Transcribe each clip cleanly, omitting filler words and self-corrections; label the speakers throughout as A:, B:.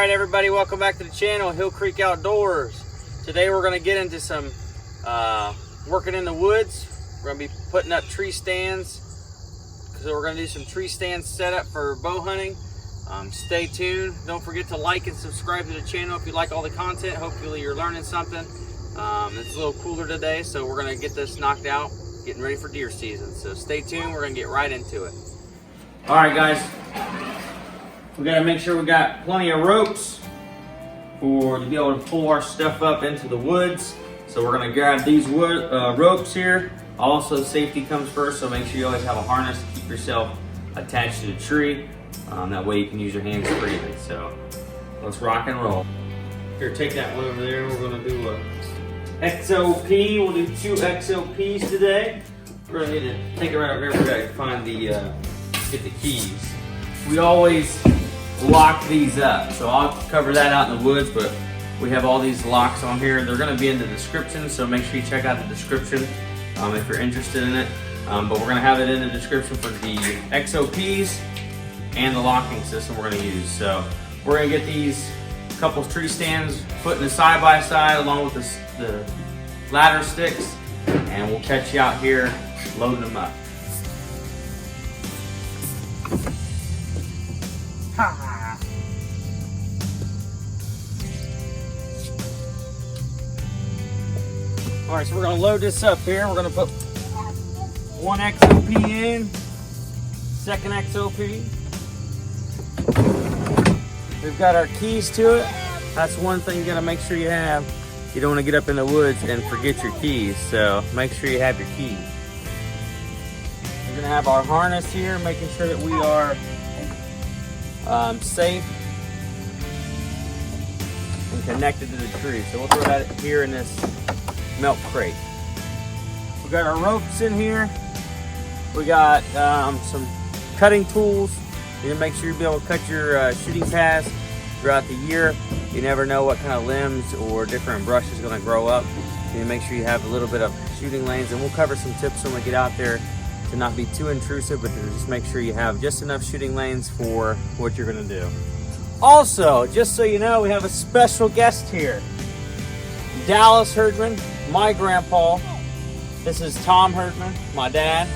A: Alright everybody, welcome back to the channel, Hillcreek Outdoors. Today we're going to get into some working in the woods. We're going to be putting up tree stands. So we're going to do some tree stand setup for bow hunting. Stay tuned. Don't forget to like and subscribe to the channel if you like all the content. Hopefully you're learning something. It's a little cooler today, so we're going to get this knocked out, getting ready for deer season. So stay tuned, we're going to get right into it. Alright guys, we got to make sure we got plenty of ropes to be able to pull our stuff up into the woods. So we're going to grab these ropes here. Also, safety comes first, so make sure you always have a harness to keep yourself attached to the tree. That way you can use your hands freely. So let's rock and roll. Here, take that one over there. We're going to do a XOP. We'll do 2 XOPs today. We're going to need to take it right over here. We got to find get the keys. We always lock these up, so I'll cover that out in the woods, but we have all these locks on here. They're going to be in the description, so make sure you check out the description if you're interested in it. But we're going to have it in the description for the XOPs and the locking system we're going to use. So we're going to get these couple tree stands put in the side-by-side along with the ladder sticks, and we'll catch you out here loading them up. All right, so we're gonna load this up here. We're gonna put 1 XOP in, 2nd XOP. We've got our keys to it. That's one thing you gotta make sure you have. You don't wanna get up in the woods and forget your keys, so make sure you have your keys. We're gonna have our harness here, making sure that we are safe and connected to the tree. So we'll throw that here in this milk crate. We got our ropes in here. We got some cutting tools. You need to make sure you be able to cut your shooting paths throughout the year. You never know what kind of limbs or different brush is going to grow up. You need to make sure you have a little bit of shooting lanes, and we'll cover some tips when we get out there to not be too intrusive, but to just make sure you have just enough shooting lanes for what you're going to do. Also, just so you know, we have a special guest here. Dallas Herdman, my grandpa. This is Tom Herdman, my dad,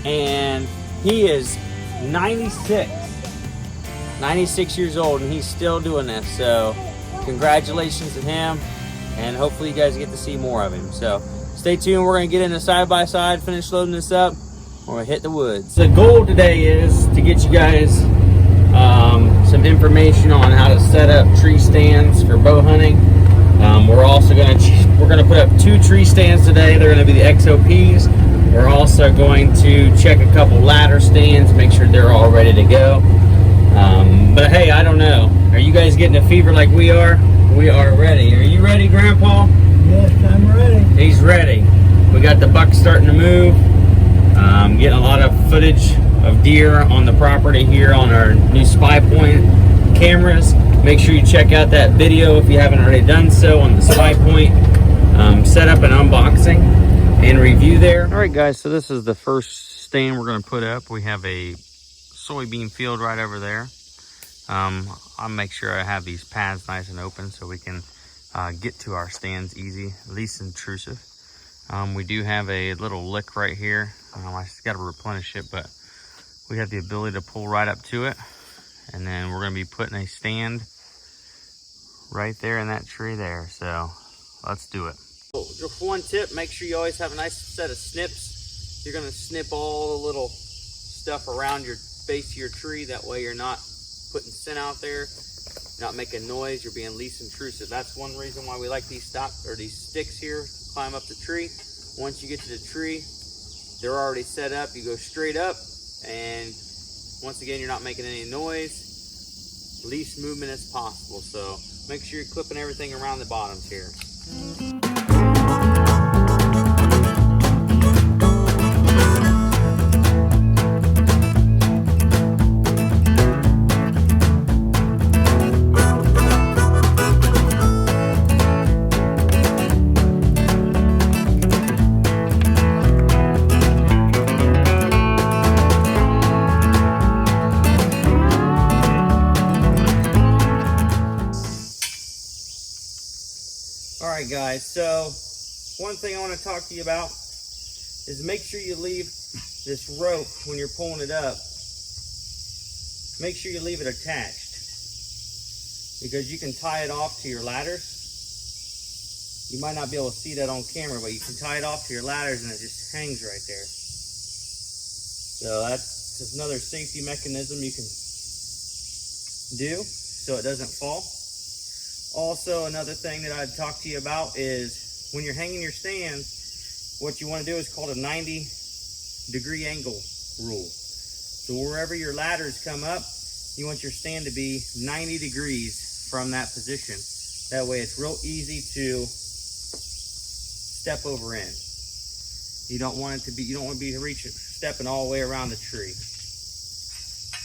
A: and he is 96 years old, and he's still doing this. So congratulations to him, and hopefully you guys get to see more of him. So stay tuned. We're going to get into side-by-side, finish loading this up. We're going to hit the woods. The goal today is to get you guys some information on how to set up tree stands for bow hunting. We're also going to put up 2 tree stands today. They're going to be the XOPs. We're also going to check a couple ladder stands, make sure they're all ready to go. But hey, I don't know. Are you guys getting a fever like we are? We are ready. Are you ready, Grandpa?
B: Yes, I'm ready.
A: He's ready. We got the buck starting to move. Getting a lot of footage of deer on the property here on our new Spy Point cameras. Make sure you check out that video if you haven't already done so on the Spy Point setup and unboxing and review there. All right guys, so this is the first stand we're going to put up. We have a soybean field right over there. I'll make sure I have these paths nice and open so we can get to our stands easy, least intrusive. We do have a little lick right here. I just got to replenish it, but we have the ability to pull right up to it. And then we're going to be putting a stand right there in that tree there. So let's do it. Just one tip, make sure you always have a nice set of snips. You're going to snip all the little stuff around your base of your tree. That way you're not putting scent out there, not making noise, you're being least intrusive. That's one reason why we like these these sticks here to climb up the tree. Once you get to the tree, they're already set up. You go straight up, and once again, you're not making any noise, least movement as possible. So make sure you're clipping everything around the bottoms here. guys, so one thing I want to talk to you about is make sure you leave this rope when you're pulling it up. Make sure you leave it attached, because you can tie it off to your ladders. You might not be able to see that on camera, but you can tie it off to your ladders and it just hangs right there. So that's just another safety mechanism you can do so it doesn't fall. Also, another thing that I'd talk to you about is when you're hanging your stand, what you want to do is called a 90-degree angle rule. So wherever your ladders come up, you want your stand to be 90 degrees from that position. That way it's real easy to step over in. You don't want it to be, you don't want to be stepping all the way around the tree.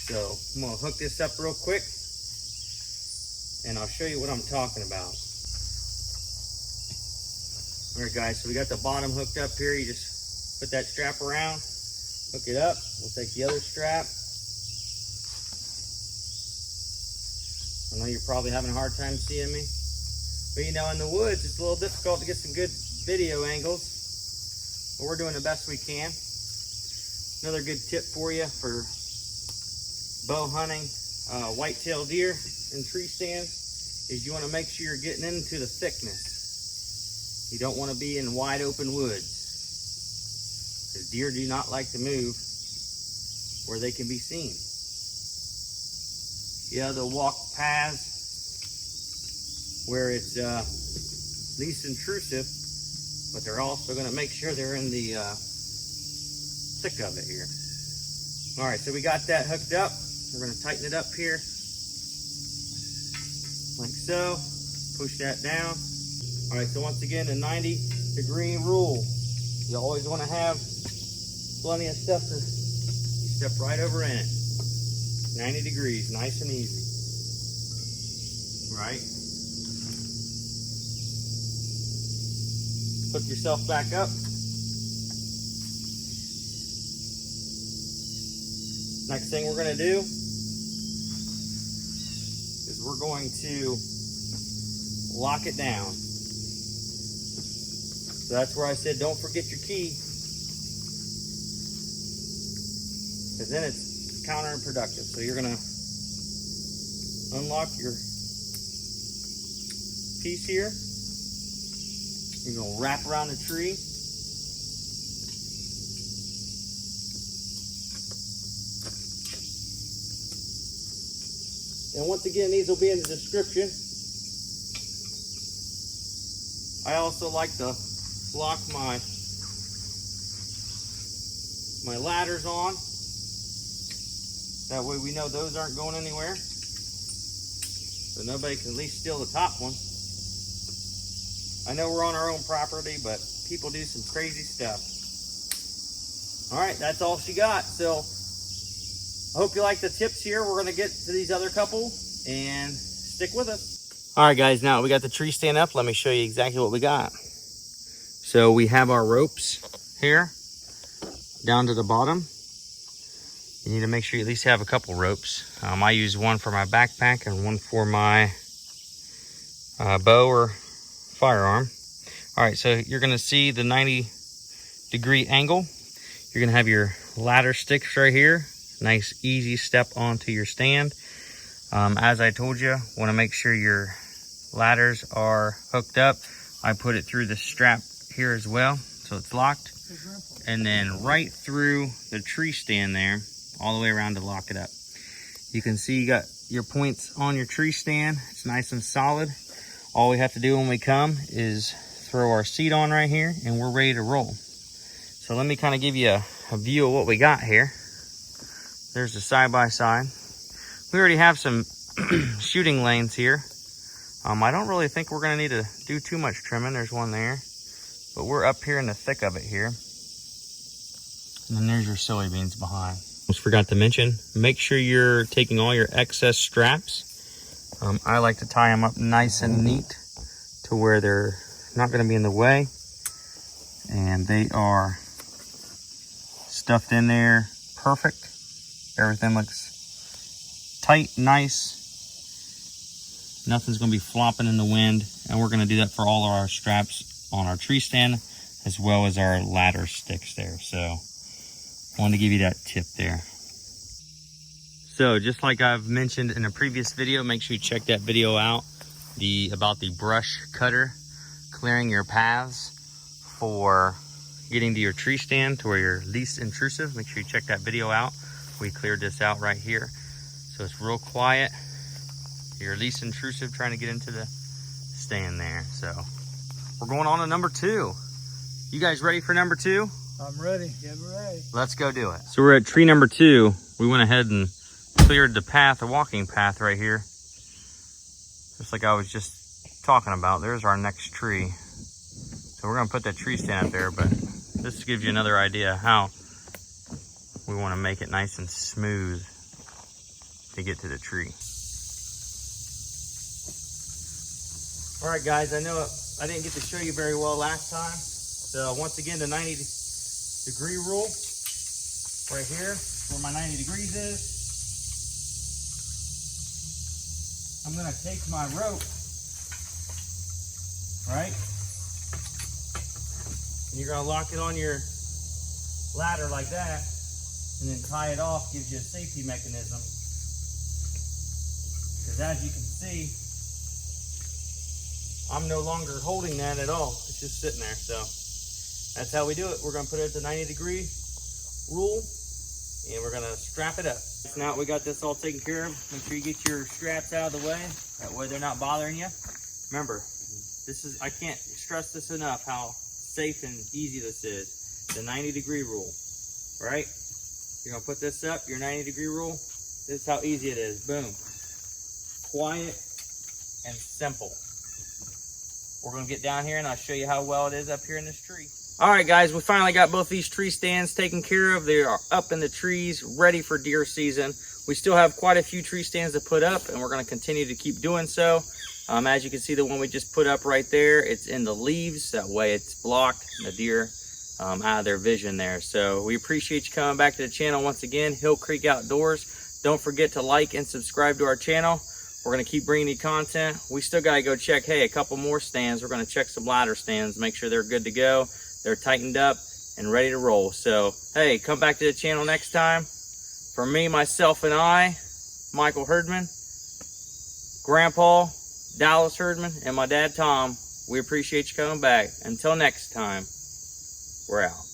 A: So I'm gonna hook this up real quick and I'll show you what I'm talking about. All right guys, so we got the bottom hooked up here. You just put that strap around, hook it up. We'll take the other strap. I know you're probably having a hard time seeing me, but you know, in the woods, it's a little difficult to get some good video angles, but we're doing the best we can. Another good tip for you for bow hunting, whitetail deer and tree stands is you want to make sure you're getting into the thickness. You don't want to be in wide open woods, because deer do not like to move where they can be seen. Yeah, they'll walk paths where it's least intrusive, but they're also going to make sure they're in the thick of it here. All right, so we got that hooked up. We're going to tighten it up here like so. Push that down. All right, so once again, the 90-degree rule. You always want to have plenty of stuff to, you step right over in it. 90 degrees, nice and easy. Right? Hook yourself back up. Next thing we're going to do is we're going to lock it down. So that's where I said don't forget your key, because then it's counterproductive. So you're going to unlock your piece here. You're going to wrap around the tree. And once again, these will be in the description. I also like to lock my ladders on. That way we know those aren't going anywhere. So nobody can at least steal the top one. I know we're on our own property, but people do some crazy stuff. All right, that's all she got. So I hope you like the tips here. We're gonna get to these other couple and stick with us. All right guys, now we got the tree stand up. Let me show you exactly what we got. So we have our ropes here down to the bottom. You need to make sure you at least have a couple ropes. I use one for my backpack and one for my bow or firearm. All right, so you're gonna see the 90-degree angle. You're gonna have your ladder sticks right here. Nice, easy step onto your stand. As I told you, want to make sure your ladders are hooked up. I put it through the strap here as well, so it's locked. And then right through the tree stand there, all the way around to lock it up. You can see you got your points on your tree stand. It's nice and solid. All we have to do when we come is throw our seat on right here and we're ready to roll. So let me kind of give you a view of what we got here. There's the side-by-side. We already have some shooting lanes here. I don't really think we're gonna need to do too much trimming. There's one there, but we're up here in the thick of it here. And then there's your soybeans behind. Almost forgot to mention, make sure you're taking all your excess straps. I like to tie them up nice and neat to where they're not gonna be in the way. And they are stuffed in there perfect. Everything looks tight, nice, Nothing's gonna be flopping in the wind. And we're gonna do that for all of our straps on our tree stand, as well as our ladder sticks there. So I wanted to give you that tip there. So just like I've mentioned in a previous video, make sure you check that video out, about the brush cutter, clearing your paths for getting to your tree stand to where you're least intrusive. Make sure you check that video out. We cleared this out right here. So it's real quiet. You're least intrusive trying to get into the stand there. So we're going on to number 2. You guys ready for number 2?
B: I'm ready. Yeah, we're ready.
A: Let's go do it. So we're at tree number 2. We went ahead and cleared the path, the walking path right here. Just like I was just talking about. There's our next tree. So we're gonna put that tree stand up there, but this gives you another idea how we wanna make it nice and smooth to get to the tree. All right, guys, I know I didn't get to show you very well last time. So once again, the 90-degree rule right here, where my 90 degrees is. I'm gonna take my rope, right? And you're gonna lock it on your ladder like that, and then tie it off, gives you a safety mechanism. Because as you can see, I'm no longer holding that at all. It's just sitting there. So that's how we do it. We're gonna put it at the 90-degree rule, and we're gonna strap it up. Now we got this all taken care of. Make sure you get your straps out of the way. That way they're not bothering you. Remember, I can't stress this enough, how safe and easy this is. The 90-degree rule, right? You're gonna put this up, your 90-degree rule. This is how easy it is, boom. Quiet and simple. We're gonna get down here and I'll show you how well it is up here in this tree. All right, guys, we finally got both these tree stands taken care of. They are up in the trees, ready for deer season. We still have quite a few tree stands to put up, and we're gonna continue to keep doing so. As you can see, the one we just put up right there, it's in the leaves. That way it's blocked the deer out of their vision there. So we appreciate you coming back to the channel once again, Hillcreek Outdoors. Don't forget to like and subscribe to our channel. We're gonna keep bringing you content. We still gotta go check, hey, a couple more stands. We're gonna check some ladder stands, make sure they're good to go. They're tightened up and ready to roll. So, hey, come back to the channel next time. For me, myself, and I, Michael Herdman, Grandpa Dallas Herdman, and my dad, Tom, we appreciate you coming back. Until next time, we're out.